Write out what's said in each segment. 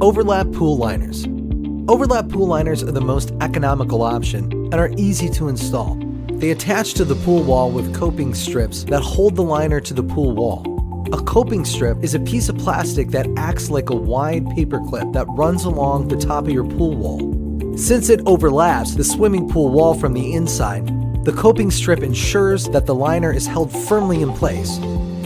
Overlap pool liners. Overlap pool liners are the most economical option and are easy to install. They attach to the pool wall with coping strips that hold the liner to the pool wall. A coping strip is a piece of plastic that acts like a wide paper clip that runs along the top of your pool wall. Since it overlaps the swimming pool wall from the inside, the coping strip ensures that the liner is held firmly in place.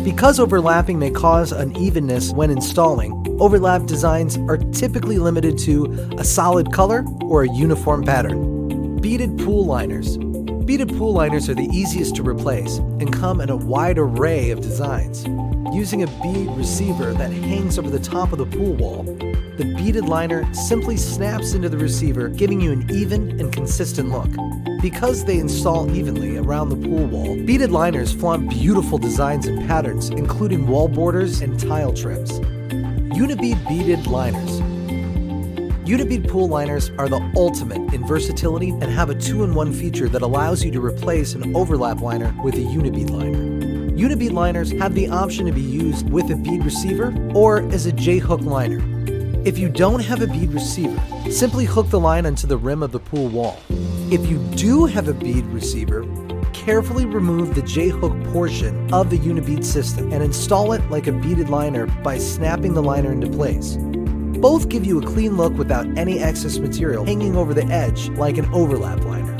Because overlapping may cause unevenness when installing, overlap designs are typically limited to a solid color or a uniform pattern. Beaded pool liners. Beaded pool liners are the easiest to replace and come in a wide array of designs. Using a bead receiver that hangs over the top of the pool wall, the beaded liner simply snaps into the receiver, giving you an even and consistent look. Because they install evenly around the pool wall, beaded liners flaunt beautiful designs and patterns, including wall borders and tile trims. Unibead Beaded Liners. Unibead pool liners are the ultimate in versatility and have a 2-in-1 feature that allows you to replace an overlap liner with a Unibead liner. Unibead liners have the option to be used with a bead receiver or as a J-hook liner. If you don't have a bead receiver, simply hook the line onto the rim of the pool wall. If you do have a bead receiver, carefully remove the J-hook portion of the Unibead system and install it like a beaded liner by snapping the liner into place. Both give you a clean look without any excess material hanging over the edge like an overlap liner.